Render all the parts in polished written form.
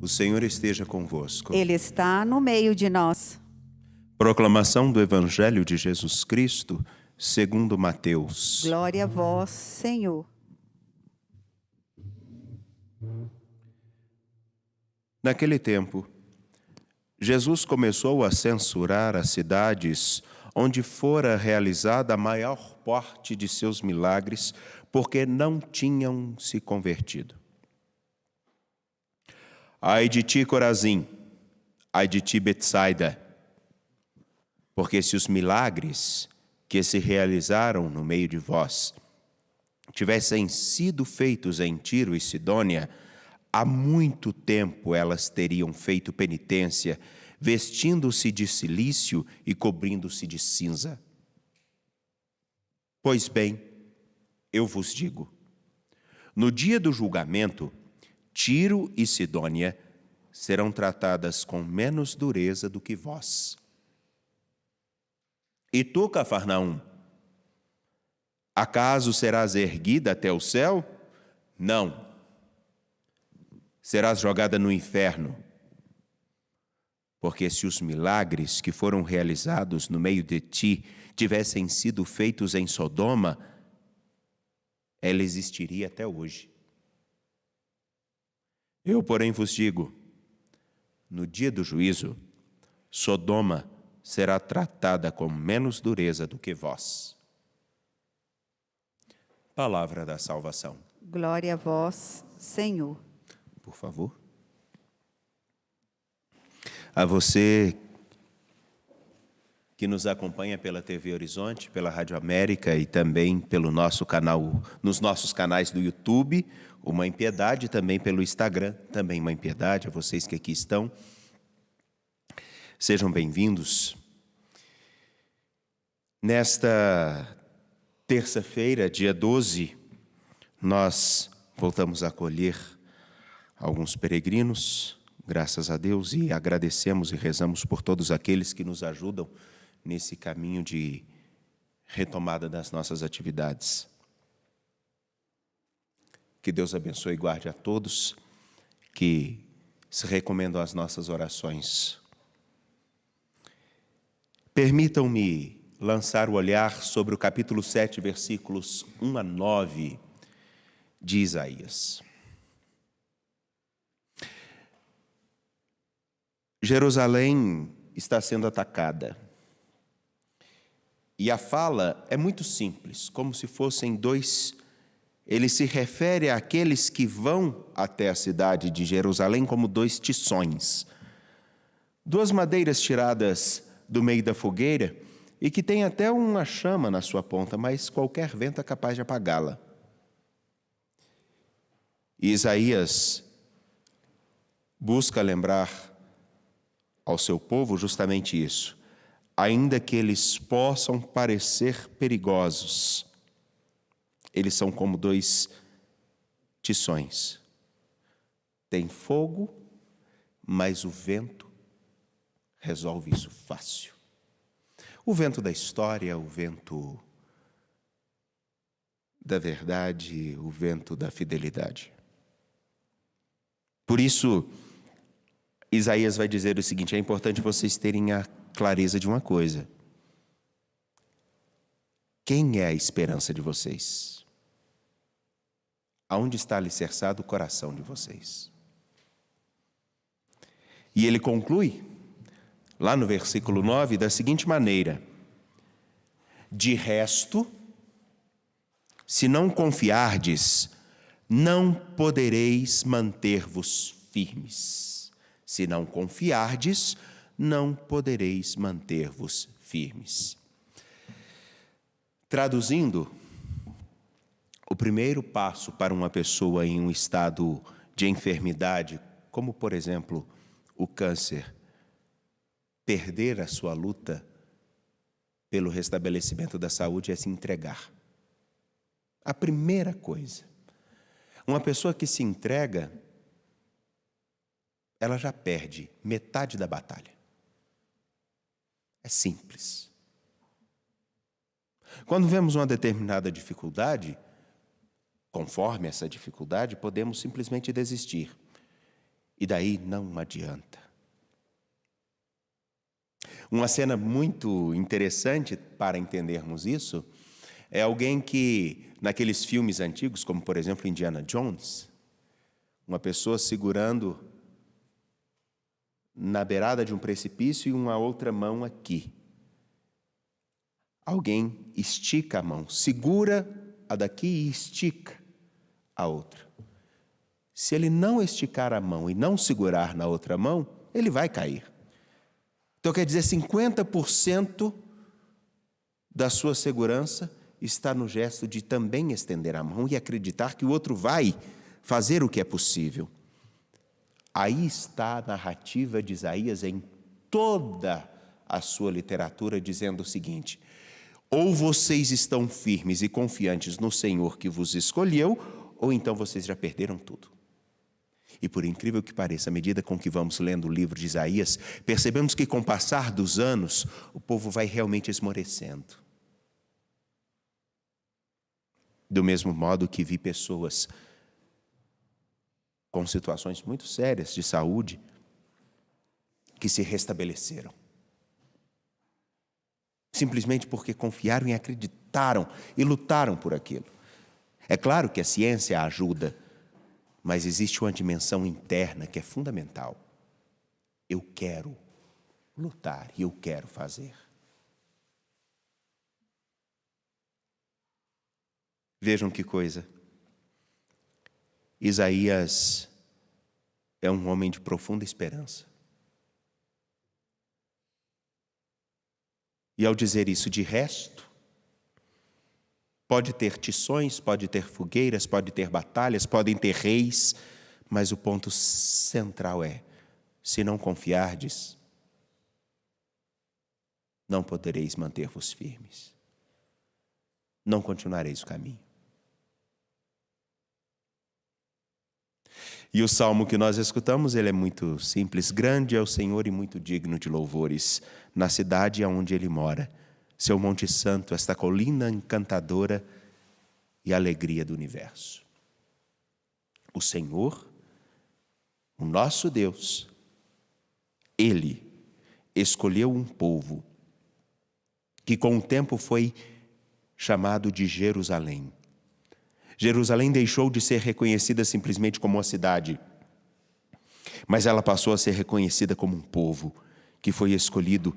O Senhor esteja convosco. Ele está no meio de nós. Proclamação do Evangelho de Jesus Cristo, segundo Mateus. Glória a vós, Senhor. Naquele tempo, Jesus começou a censurar as cidades onde fora realizada a maior parte de seus milagres, porque não tinham se convertido. Ai de ti, Corazim! Ai de ti, Betsaida! Porque se os milagres que se realizaram no meio de vós tivessem sido feitos em Tiro e Sidônia, há muito tempo elas teriam feito penitência, vestindo-se de cilício e cobrindo-se de cinza. Pois bem, eu vos digo, no dia do julgamento, Tiro e Sidônia serão tratadas com menos dureza do que vós. E tu, Cafarnaum, acaso serás erguida até o céu? Não. Serás jogada no inferno. Porque se os milagres que foram realizados no meio de ti tivessem sido feitos em Sodoma, ela existiria até hoje. Eu, porém, vos digo, no dia do juízo, Sodoma será tratada com menos dureza do que vós. Palavra da salvação. Glória a vós, Senhor. Por favor. A você que nos acompanha pela TV Horizonte, pela Rádio América e também pelo nosso canal, nos nossos canais do YouTube, Uma Impiedade, também pelo Instagram, também Uma Impiedade, a vocês que aqui estão. Sejam bem-vindos. Nesta terça-feira, dia 12, nós voltamos a acolher alguns peregrinos, graças a Deus, e agradecemos e rezamos por todos aqueles que nos ajudam nesse caminho de retomada das nossas atividades. Que Deus abençoe e guarde a todos que se recomendam às nossas orações. Permitam-me lançar o olhar sobre o capítulo 7, versículos 1 a 9 de Isaías. Jerusalém está sendo atacada. E a fala é muito simples, como se fossem dois. Ele se refere àqueles que vão até a cidade de Jerusalém como dois tições. Duas madeiras tiradas do meio da fogueira e que tem até uma chama na sua ponta, mas qualquer vento é capaz de apagá-la. E Isaías busca lembrar ao seu povo justamente isso. Ainda que eles possam parecer perigosos, eles são como dois tições. Tem fogo, mas o vento resolve isso fácil. O vento da história, o vento da verdade, o vento da fidelidade. Por isso, Isaías vai dizer o seguinte: é importante vocês terem a clareza de uma coisa. Quem é a esperança de vocês? Aonde está alicerçado o coração de vocês? E ele conclui, lá no versículo 9, da seguinte maneira: de resto, se não confiardes, não podereis manter-vos firmes. Se não confiardes, não podereis manter-vos firmes. Traduzindo, o primeiro passo para uma pessoa em um estado de enfermidade, como por exemplo o câncer, perder a sua luta pelo restabelecimento da saúde é se entregar. A primeira coisa. Uma pessoa que se entrega, ela já perde metade da batalha. É simples. Quando vemos uma determinada dificuldade, conforme essa dificuldade, podemos simplesmente desistir. E daí não adianta. Uma cena muito interessante para entendermos isso é alguém que, naqueles filmes antigos, como por exemplo Indiana Jones, uma pessoa segurando na beirada de um precipício e uma outra mão aqui. Alguém estica a mão, segura a daqui e estica a outra. Se ele não esticar a mão e não segurar na outra mão, ele vai cair. Então quer dizer, 50% da sua segurança está no gesto de também estender a mão e acreditar que o outro vai fazer o que é possível. Aí está a narrativa de Isaías em toda a sua literatura, dizendo o seguinte: ou vocês estão firmes e confiantes no Senhor que vos escolheu, ou então vocês já perderam tudo. E por incrível que pareça, à medida com que vamos lendo o livro de Isaías, percebemos que com o passar dos anos, o povo vai realmente esmorecendo. Do mesmo modo que vi pessoas com situações muito sérias de saúde que se restabeleceram. Simplesmente porque confiaram e acreditaram e lutaram por aquilo. É claro que a ciência ajuda, mas existe uma dimensão interna que é fundamental. Eu quero lutar e eu quero fazer. Vejam que coisa. Isaías é um homem de profunda esperança. E ao dizer isso, de resto, pode ter tições, pode ter fogueiras, pode ter batalhas, podem ter reis, mas o ponto central é: se não confiardes, não podereis manter-vos firmes. Não continuareis o caminho. E o salmo que nós escutamos, ele é muito simples. Grande é o Senhor e muito digno de louvores na cidade onde ele mora. Seu Monte Santo, esta colina encantadora e alegria do universo. O Senhor, o nosso Deus, Ele escolheu um povo que com o tempo foi chamado de Jerusalém. Jerusalém deixou de ser reconhecida simplesmente como uma cidade, mas ela passou a ser reconhecida como um povo que foi escolhido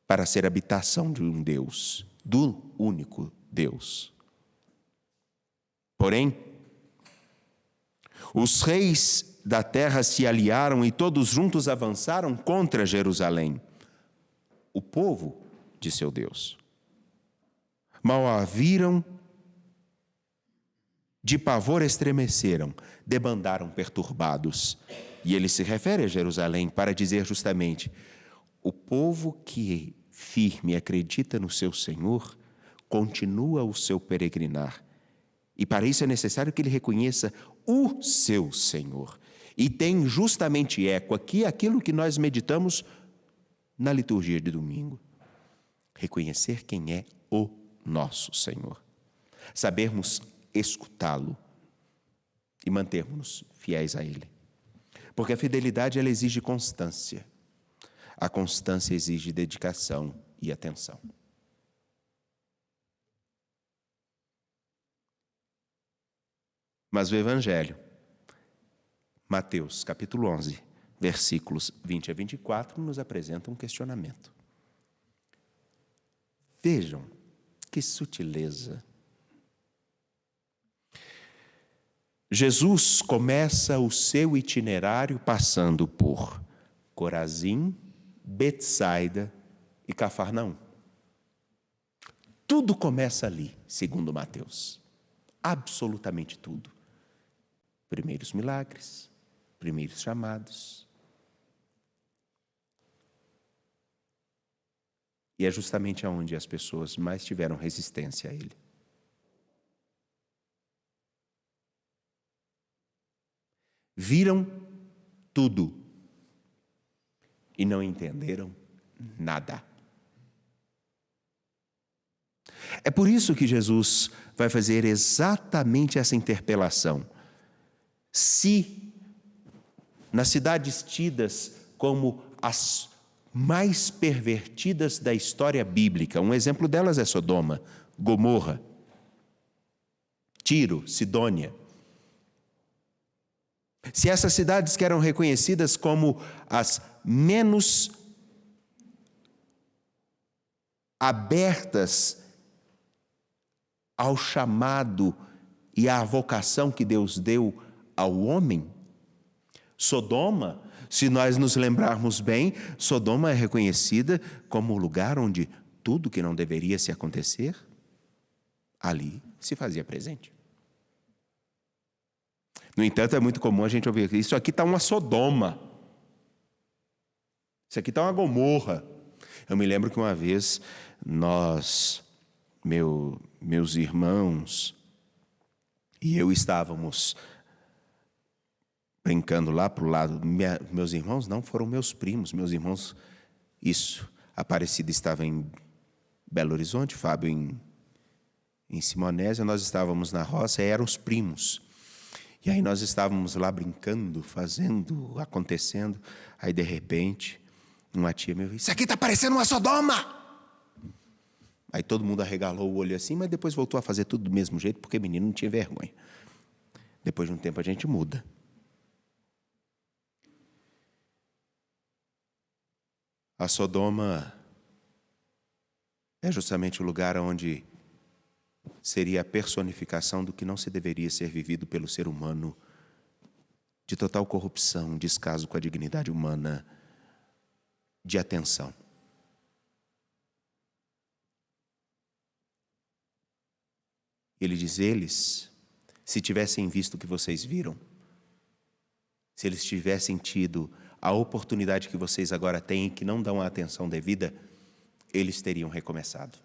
para ser habitação de um Deus, do único Deus. Porém, os reis da terra se aliaram e todos juntos avançaram contra Jerusalém, o povo de seu Deus. Mal a viram, de pavor estremeceram, debandaram perturbados. E ele se refere a Jerusalém para dizer justamente: o povo que firme acredita no seu Senhor, continua o seu peregrinar. E para isso é necessário que ele reconheça o seu Senhor. E tem justamente eco aqui aquilo que nós meditamos na liturgia de domingo. Reconhecer quem é o nosso Senhor. Sabermos escutá-lo e mantermos-nos fiéis a Ele. Porque a fidelidade, ela exige constância. A constância exige dedicação e atenção. Mas o Evangelho, Mateus capítulo 11, versículos 20 a 24, nos apresenta um questionamento. Vejam que sutileza. Jesus começa o seu itinerário passando por Corazim, Betsaida e Cafarnaum. Tudo começa ali, segundo Mateus. Absolutamente tudo. Primeiros milagres, primeiros chamados. E é justamente aonde as pessoas mais tiveram resistência a ele. Viram tudo e não entenderam nada. É por isso que Jesus vai fazer exatamente essa interpelação. Se nas cidades tidas como as mais pervertidas da história bíblica. Um exemplo delas é Sodoma, Gomorra, Tiro, Sidônia. Se essas cidades que eram reconhecidas como as menos abertas ao chamado e à vocação que Deus deu ao homem, Sodoma, se nós nos lembrarmos bem, Sodoma é reconhecida como o lugar onde tudo que não deveria se acontecer, ali se fazia presente. No entanto, é muito comum a gente ouvir: isso aqui está uma Sodoma, isso aqui está uma Gomorra. Eu me lembro que uma vez meus irmãos e eu estávamos brincando lá para o lado. Meus irmãos não foram meus primos, meus irmãos, Aparecida estava em Belo Horizonte, Fábio em Simonésia, nós estávamos na roça e eram os primos. E aí nós estávamos lá brincando, fazendo, acontecendo. Aí de repente, uma tia me disse: isso aqui está parecendo uma Sodoma! Aí todo mundo arregalou o olho assim, mas depois voltou a fazer tudo do mesmo jeito, porque o menino não tinha vergonha. Depois de um tempo a gente muda. A Sodoma é justamente o lugar onde seria a personificação do que não se deveria ser vivido pelo ser humano, de total corrupção, descaso com a dignidade humana, de atenção. Ele diz: eles, se tivessem visto o que vocês viram, se eles tivessem tido a oportunidade que vocês agora têm e que não dão a atenção devida, eles teriam recomeçado.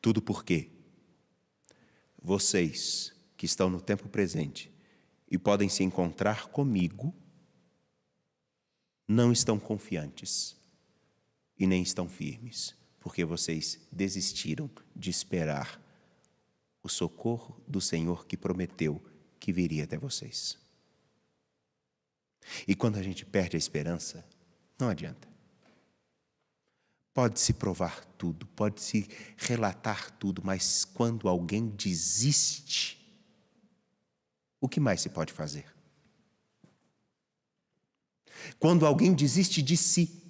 Tudo porque vocês que estão no tempo presente e podem se encontrar comigo, não estão confiantes e nem estão firmes, porque vocês desistiram de esperar o socorro do Senhor que prometeu que viria até vocês. E quando a gente perde a esperança, não adianta. Pode-se provar tudo, pode-se relatar tudo, mas quando alguém desiste, o que mais se pode fazer? Quando alguém desiste de si.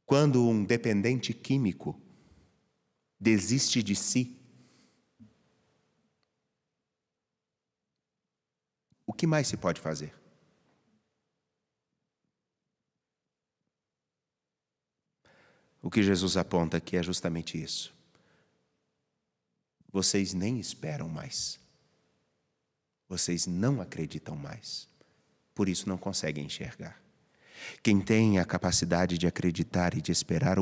Quando um dependente químico desiste de si, o que mais se pode fazer? O que Jesus aponta aqui é justamente isso. Vocês nem esperam mais. Vocês não acreditam mais. Por isso não conseguem enxergar. Quem tem a capacidade de acreditar e de esperar,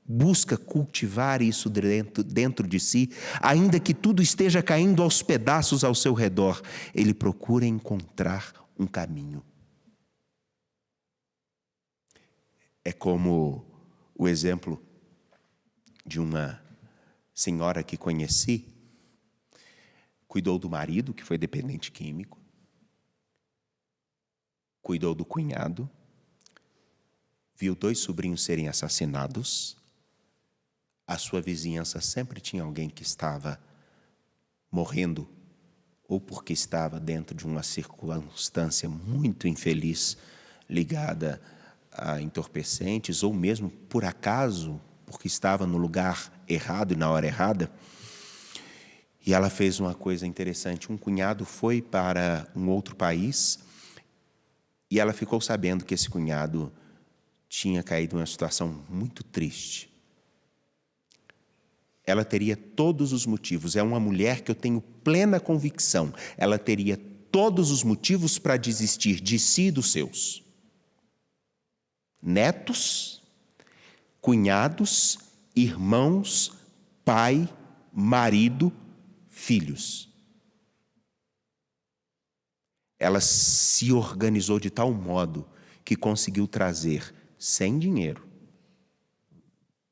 busca cultivar isso dentro de si, ainda que tudo esteja caindo aos pedaços ao seu redor, ele procura encontrar um caminho. É como o exemplo de uma senhora que conheci, cuidou do marido, que foi dependente químico, cuidou do cunhado, viu 2 sobrinhos serem assassinados. A sua vizinhança sempre tinha alguém que estava morrendo, ou porque estava dentro de uma circunstância muito infeliz, ligada a entorpecentes, ou mesmo por acaso, porque estava no lugar errado e na hora errada. E ela fez uma coisa interessante. Um cunhado foi para um outro país e ela ficou sabendo que esse cunhado tinha caído em uma situação muito triste. Ela teria todos os motivos, é uma mulher que eu tenho plena convicção, ela teria todos os motivos para desistir de si e dos seus. Netos, cunhados, irmãos, pai, marido, filhos. Ela se organizou de tal modo que conseguiu trazer, sem dinheiro,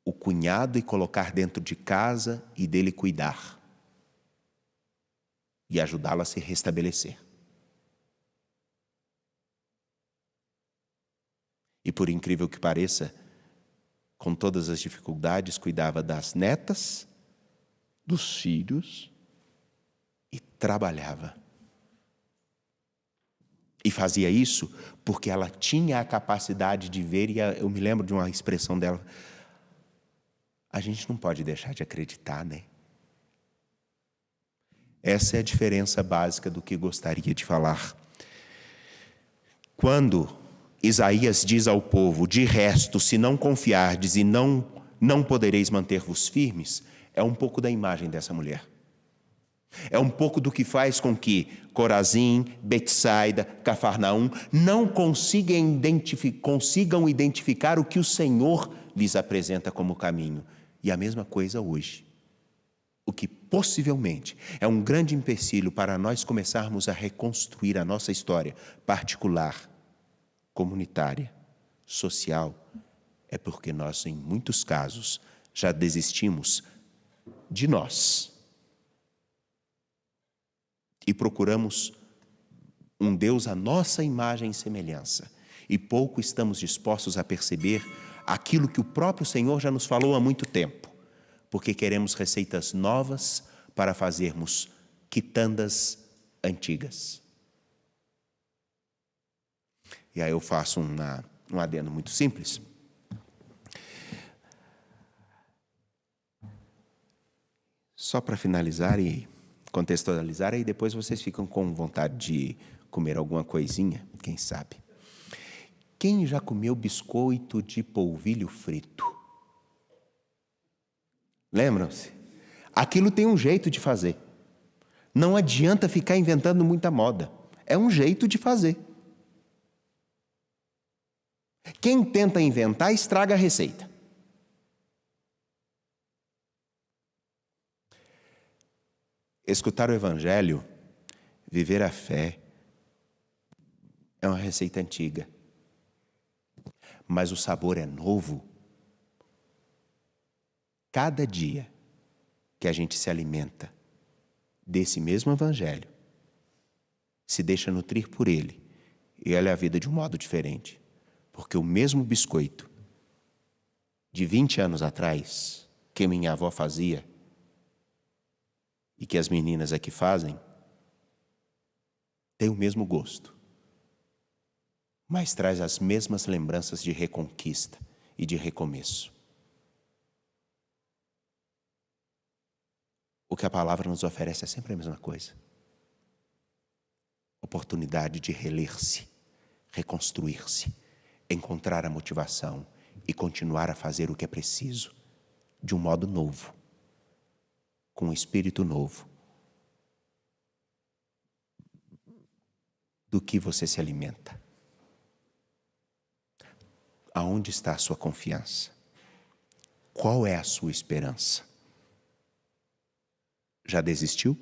o cunhado e colocar dentro de casa e dele cuidar. e ajudá-la a se restabelecer. E por incrível que pareça, com todas as dificuldades, cuidava das netas, dos filhos e trabalhava. E fazia isso porque ela tinha a capacidade de ver, e eu me lembro de uma expressão dela: a gente não pode deixar de acreditar, né? Essa é a diferença básica do que gostaria de falar. Quando Isaías diz ao povo: de resto, se não confiardes e não podereis manter-vos firmes, é um pouco da imagem dessa mulher. É um pouco do que faz com que Corazim, Betsaida, Cafarnaum não consigam identificar o que o Senhor lhes apresenta como caminho. E a mesma coisa hoje. O que possivelmente é um grande empecilho para nós começarmos a reconstruir a nossa história particular, comunitária, social, é porque nós, em muitos casos, já desistimos de nós. E procuramos um Deus à nossa imagem e semelhança. E pouco estamos dispostos a perceber aquilo que o próprio Senhor já nos falou há muito tempo. Porque queremos receitas novas para fazermos quitandas antigas. E aí eu faço um adendo muito simples. Só para finalizar e contextualizar, aí depois vocês ficam com vontade de comer alguma coisinha, quem sabe. Quem já comeu biscoito de polvilho frito? Lembram-se? Aquilo tem um jeito de fazer. Não adianta ficar inventando muita moda. É um jeito de fazer. Quem tenta inventar, estraga a receita. Escutar o Evangelho, viver a fé, é uma receita antiga. Mas o sabor é novo. Cada dia que a gente se alimenta desse mesmo Evangelho, se deixa nutrir por ele, e olha a vida de um modo diferente. Porque o mesmo biscoito de 20 anos atrás, que minha avó fazia, e que as meninas aqui fazem, tem o mesmo gosto, mas traz as mesmas lembranças de reconquista e de recomeço. O que a palavra nos oferece é sempre a mesma coisa. Oportunidade de reler-se, reconstruir-se, encontrar a motivação e continuar a fazer o que é preciso, de um modo novo, com um espírito novo. Do que você se alimenta? Aonde está a sua confiança? Qual é a sua esperança? Já desistiu?